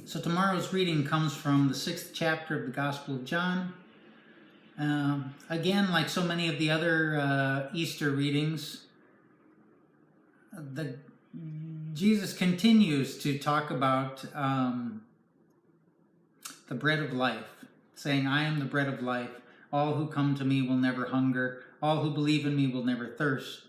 So tomorrow's reading comes from the 6th chapter of the Gospel of John. Again, like so many of the other Easter readings, Jesus continues to talk about the bread of life, saying, "I am the bread of life. All who come to me will never hunger. All who believe in me will never thirst."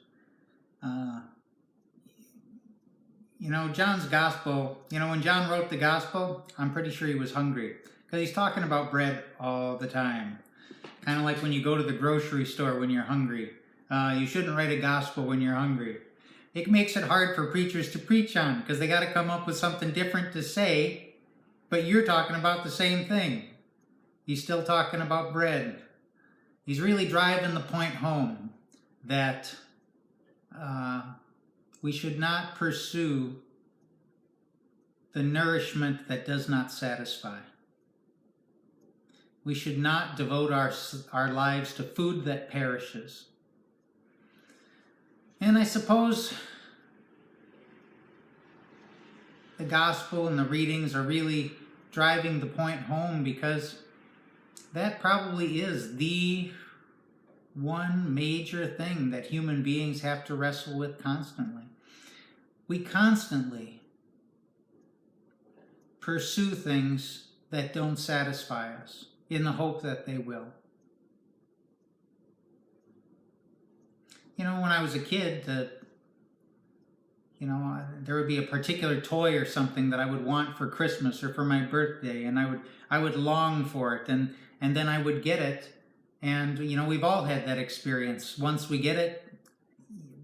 John's gospel, when John wrote the gospel, I'm pretty sure he was hungry because he's talking about bread all the time. Kind of like when you go to the grocery store when you're hungry. You shouldn't write a gospel when you're hungry. It makes it hard for preachers to preach on because they got to come up with something different to say, but you're talking about the same thing. He's still talking about bread. He's really driving the point home that we should not pursue the nourishment that does not satisfy. We should not devote our lives to food that perishes. And I suppose the gospel and the readings are really driving the point home because that probably is the one major thing that human beings have to wrestle with constantly. We constantly pursue things that don't satisfy us in the hope that they will. When I was a kid, there would be a particular toy or something that I would want for Christmas or for my birthday, and I would long for it, and then I would get it, and we've all had that experience. Once we get it,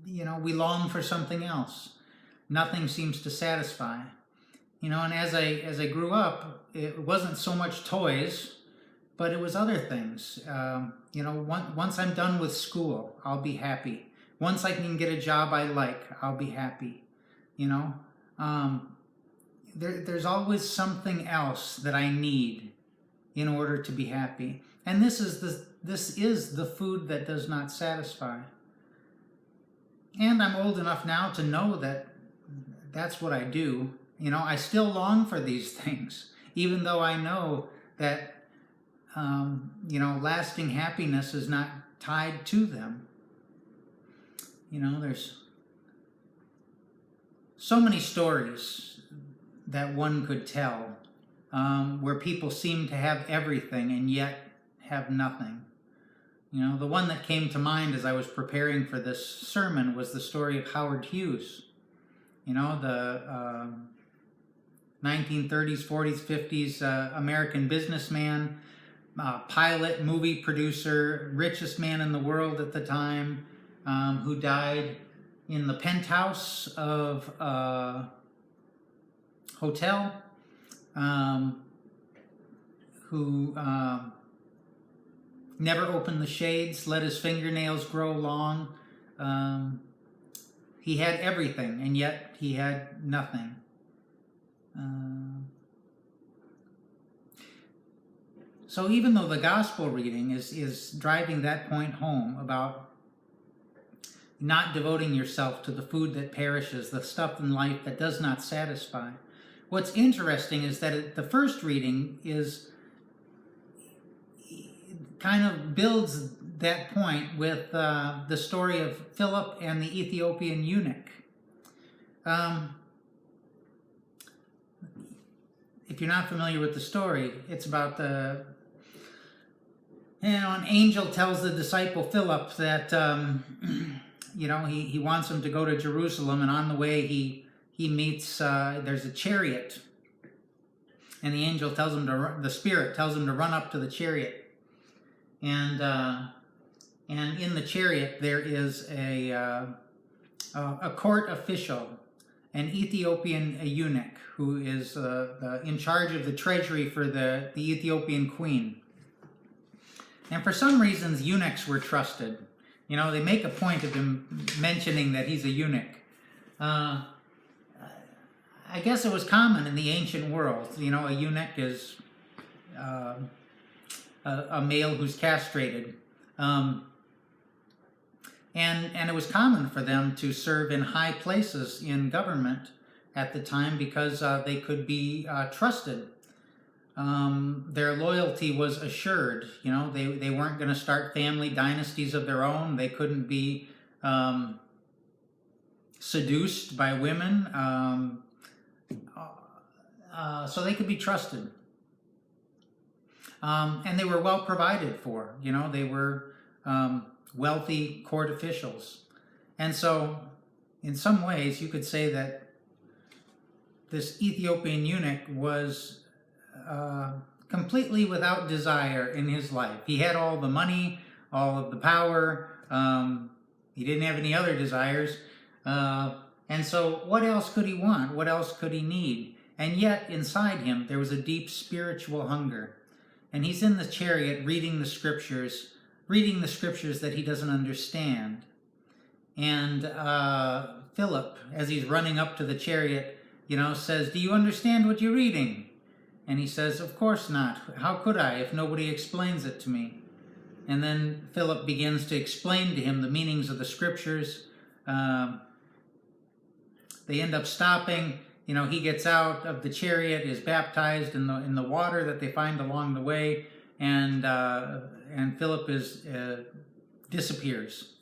we long for something else. Nothing seems to satisfy. And as I grew up, it wasn't so much toys, but it was other things. Once I'm done with school, I'll be happy. Once I can get a job I like, I'll be happy. There's always something else that I need in order to be happy. And this is the food that does not satisfy. And I'm old enough now to know that that's what I do. I still long for these things, even though I know that, lasting happiness is not tied to them. There's so many stories that one could tell where people seem to have everything and yet have nothing. The one that came to mind as I was preparing for this sermon was the story of Howard Hughes. The 1930s, 40s, 50s American businessman, pilot, movie producer, richest man in the world at the time, who died in the penthouse of a hotel, who never opened the shades, let his fingernails grow long. He had everything, and yet he had nothing. So even though the gospel reading is driving that point home about not devoting yourself to the food that perishes, the stuff in life that does not satisfy, what's interesting is that the first reading kind of builds that point with the story of Philip and the Ethiopian eunuch. If you're not familiar with the story, it's about an angel tells the disciple Philip that he wants him to go to Jerusalem, and on the way he meets there's a chariot, and the angel tells him the Spirit tells him to run up to the chariot, and in the chariot there is a court official, an Ethiopian eunuch who is in charge of the treasury for the Ethiopian queen. And for some reasons, eunuchs were trusted. They make a point of him mentioning that he's a eunuch. I guess it was common in the ancient world. A eunuch is a male who's castrated. And it was common for them to serve in high places in government at the time because they could be trusted. Their loyalty was assured. You know, they weren't going to start family dynasties of their own. They couldn't be seduced by women. So they could be trusted. And they were well provided for. You know, they were wealthy court officials. And so, in some ways, you could say that this Ethiopian eunuch was completely without desire in his life. He had all the money, all of the power. He didn't have any other desires. And so what else could he want? What else could he need? And yet inside him there was a deep spiritual hunger. And he's in the chariot reading the scriptures that he doesn't understand. And Philip, as he's running up to the chariot, says, "Do you understand what you're reading?" And he says, "Of course not. How could I if nobody explains it to me?" And then Philip begins to explain to him the meanings of the scriptures. They end up stopping. He gets out of the chariot, is baptized in the water that they find along the way, and Philip disappears.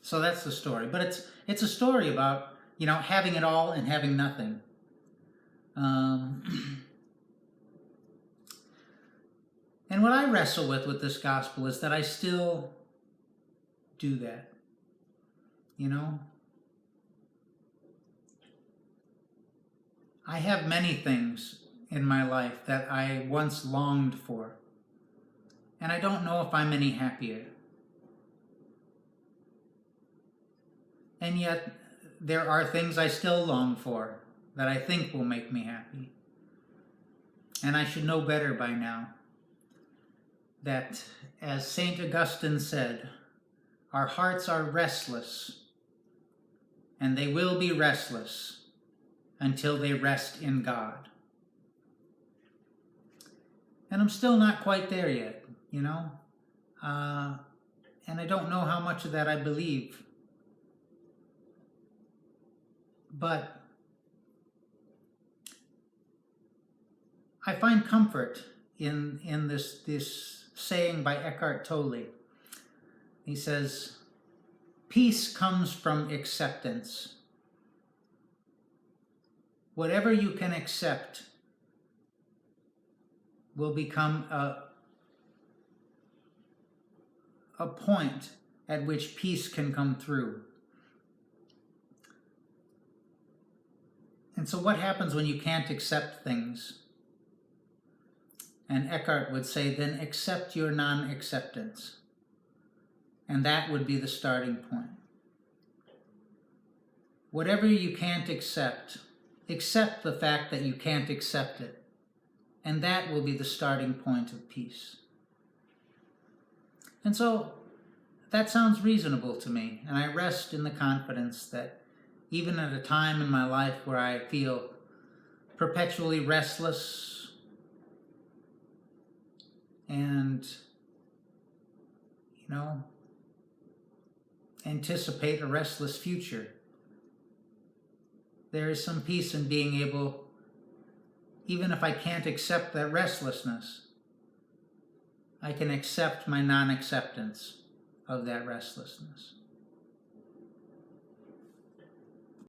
So that's the story. But it's a story about having it all and having nothing. And what I wrestle with this gospel is that I still do that. I have many things in my life that I once longed for, and I don't know if I'm any happier. And yet, there are things I still long for that I think will make me happy. And I should know better by now that, as St. Augustine said, our hearts are restless, and they will be restless until they rest in God. And I'm still not quite there yet, and I don't know how much of that I believe. But I find comfort in this saying by Eckhart Tolle. He says, "Peace comes from acceptance. Whatever you can accept will become a point at which peace can come through." And so what happens when you can't accept things? And Eckhart would say, then accept your non-acceptance. And that would be the starting point. Whatever you can't accept the fact that you can't accept it. And that will be the starting point of peace. And so that sounds reasonable to me. And I rest in the confidence that even at a time in my life where I feel perpetually restless and, anticipate a restless future, there is some peace in being able, even if I can't accept that restlessness, I can accept my non-acceptance of that restlessness.